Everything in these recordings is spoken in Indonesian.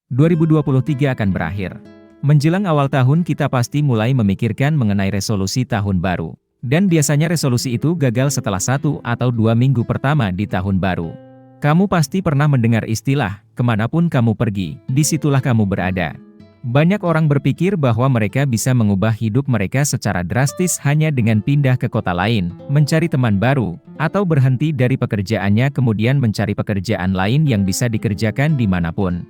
2023 akan berakhir. Menjelang awal tahun kita pasti mulai memikirkan mengenai resolusi tahun baru. Dan biasanya resolusi itu gagal setelah 1 atau 2 minggu pertama di tahun baru. Kamu pasti pernah mendengar istilah, kemanapun kamu pergi, disitulah kamu berada. Banyak orang berpikir bahwa mereka bisa mengubah hidup mereka secara drastis hanya dengan pindah ke kota lain, mencari teman baru, atau berhenti dari pekerjaannya kemudian mencari pekerjaan lain yang bisa dikerjakan dimanapun.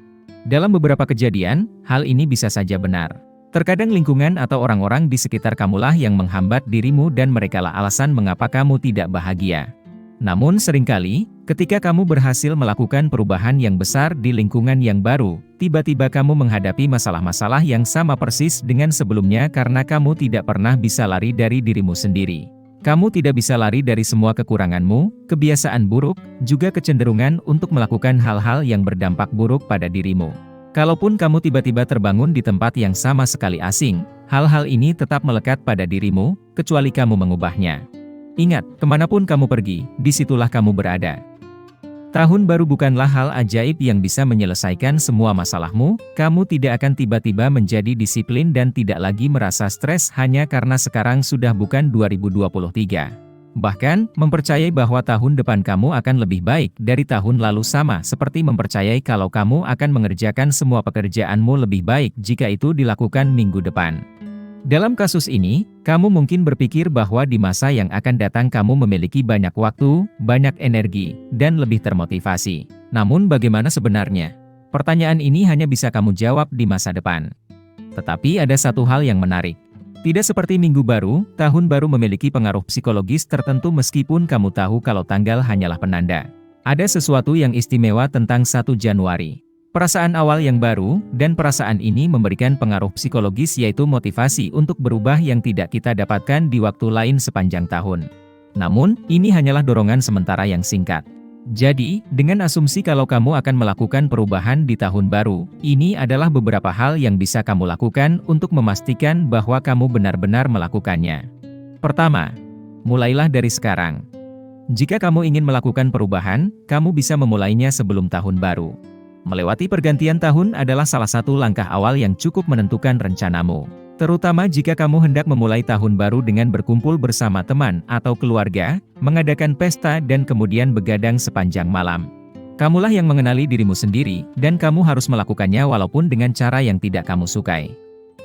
Dalam beberapa kejadian, hal ini bisa saja benar. Terkadang lingkungan atau orang-orang di sekitar kamulah yang menghambat dirimu dan merekalah alasan mengapa kamu tidak bahagia. Namun seringkali, ketika kamu berhasil melakukan perubahan yang besar di lingkungan yang baru, tiba-tiba kamu menghadapi masalah-masalah yang sama persis dengan sebelumnya karena kamu tidak pernah bisa lari dari dirimu sendiri. Kamu tidak bisa lari dari semua kekuranganmu, kebiasaan buruk, juga kecenderungan untuk melakukan hal-hal yang berdampak buruk pada dirimu. Kalaupun kamu tiba-tiba terbangun di tempat yang sama sekali asing, hal-hal ini tetap melekat pada dirimu, kecuali kamu mengubahnya. Ingat, kemanapun kamu pergi, disitulah kamu berada. Tahun baru bukanlah hal ajaib yang bisa menyelesaikan semua masalahmu, kamu tidak akan tiba-tiba menjadi disiplin dan tidak lagi merasa stres hanya karena sekarang sudah bukan 2023. Bahkan, mempercayai bahwa tahun depan kamu akan lebih baik dari tahun lalu sama seperti mempercayai kalau kamu akan mengerjakan semua pekerjaanmu lebih baik jika itu dilakukan minggu depan. Dalam kasus ini, kamu mungkin berpikir bahwa di masa yang akan datang kamu memiliki banyak waktu, banyak energi, dan lebih termotivasi. Namun bagaimana sebenarnya? Pertanyaan ini hanya bisa kamu jawab di masa depan. Tetapi ada satu hal yang menarik. Tidak seperti minggu baru, tahun baru memiliki pengaruh psikologis tertentu meskipun kamu tahu kalau tanggal hanyalah penanda. Ada sesuatu yang istimewa tentang 1 Januari. Perasaan awal yang baru, dan perasaan ini memberikan pengaruh psikologis yaitu motivasi untuk berubah yang tidak kita dapatkan di waktu lain sepanjang tahun. Namun, ini hanyalah dorongan sementara yang singkat. Jadi, dengan asumsi kalau kamu akan melakukan perubahan di tahun baru, ini adalah beberapa hal yang bisa kamu lakukan untuk memastikan bahwa kamu benar-benar melakukannya. Pertama, mulailah dari sekarang. Jika kamu ingin melakukan perubahan, kamu bisa memulainya sebelum tahun baru. Melewati pergantian tahun adalah salah satu langkah awal yang cukup menentukan rencanamu. Terutama jika kamu hendak memulai tahun baru dengan berkumpul bersama teman atau keluarga, mengadakan pesta dan kemudian begadang sepanjang malam. Kamulah yang mengenali dirimu sendiri, dan kamu harus melakukannya walaupun dengan cara yang tidak kamu sukai.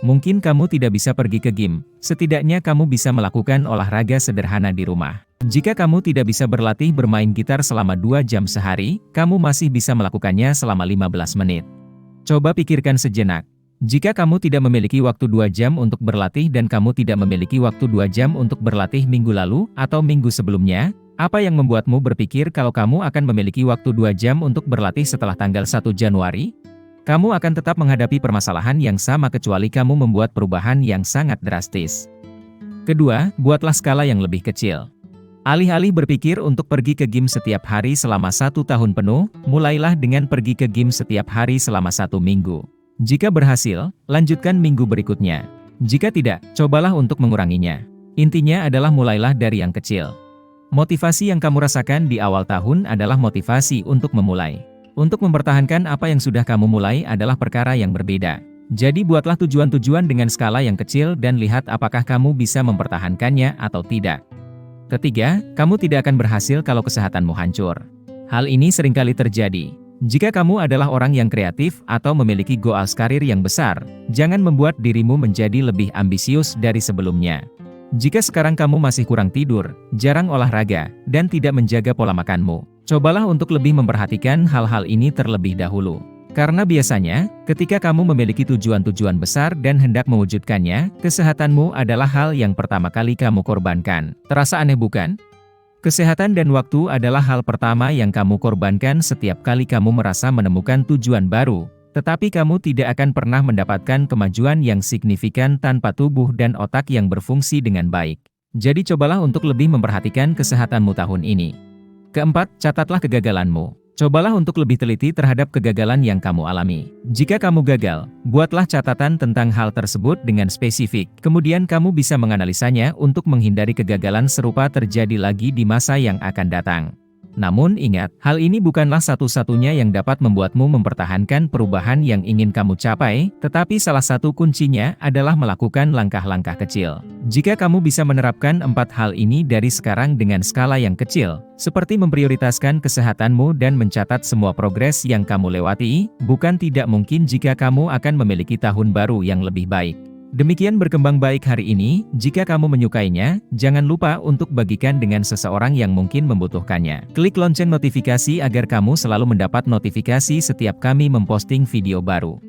Mungkin kamu tidak bisa pergi ke gym, setidaknya kamu bisa melakukan olahraga sederhana di rumah. Jika kamu tidak bisa berlatih bermain gitar selama 2 jam sehari, kamu masih bisa melakukannya selama 15 menit. Coba pikirkan sejenak. Jika kamu tidak memiliki waktu 2 jam untuk berlatih dan kamu tidak memiliki waktu 2 jam untuk berlatih minggu lalu atau minggu sebelumnya, apa yang membuatmu berpikir kalau kamu akan memiliki waktu 2 jam untuk berlatih setelah tanggal 1 Januari? Kamu akan tetap menghadapi permasalahan yang sama kecuali kamu membuat perubahan yang sangat drastis. Kedua, buatlah skala yang lebih kecil. Alih-alih berpikir untuk pergi ke gym setiap hari selama 1 tahun penuh, mulailah dengan pergi ke gym setiap hari selama 1 minggu. Jika berhasil, lanjutkan minggu berikutnya. Jika tidak, cobalah untuk menguranginya. Intinya adalah mulailah dari yang kecil. Motivasi yang kamu rasakan di awal tahun adalah motivasi untuk memulai. Untuk mempertahankan apa yang sudah kamu mulai adalah perkara yang berbeda. Jadi buatlah tujuan-tujuan dengan skala yang kecil dan lihat apakah kamu bisa mempertahankannya atau tidak. Ketiga, kamu tidak akan berhasil kalau kesehatanmu hancur. Hal ini seringkali terjadi. Jika kamu adalah orang yang kreatif atau memiliki goals karir yang besar, jangan membuat dirimu menjadi lebih ambisius dari sebelumnya. Jika sekarang kamu masih kurang tidur, jarang olahraga, dan tidak menjaga pola makanmu, cobalah untuk lebih memperhatikan hal-hal ini terlebih dahulu. Karena biasanya, ketika kamu memiliki tujuan-tujuan besar dan hendak mewujudkannya, kesehatanmu adalah hal yang pertama kali kamu korbankan. Terasa aneh bukan? Kesehatan dan waktu adalah hal pertama yang kamu korbankan setiap kali kamu merasa menemukan tujuan baru, tetapi kamu tidak akan pernah mendapatkan kemajuan yang signifikan tanpa tubuh dan otak yang berfungsi dengan baik. Jadi cobalah untuk lebih memperhatikan kesehatanmu tahun ini. Keempat, catatlah kegagalanmu. Cobalah untuk lebih teliti terhadap kegagalan yang kamu alami. Jika kamu gagal, buatlah catatan tentang hal tersebut dengan spesifik. Kemudian kamu bisa menganalisanya untuk menghindari kegagalan serupa terjadi lagi di masa yang akan datang. Namun ingat, hal ini bukanlah satu-satunya yang dapat membuatmu mempertahankan perubahan yang ingin kamu capai, tetapi salah satu kuncinya adalah melakukan langkah-langkah kecil. Jika kamu bisa menerapkan 4 hal ini dari sekarang dengan skala yang kecil, seperti memprioritaskan kesehatanmu dan mencatat semua progres yang kamu lewati, bukan tidak mungkin jika kamu akan memiliki tahun baru yang lebih baik. Demikian berkembang baik hari ini. Jika kamu menyukainya, jangan lupa untuk bagikan dengan seseorang yang mungkin membutuhkannya. Klik lonceng notifikasi agar kamu selalu mendapat notifikasi setiap kami memposting video baru.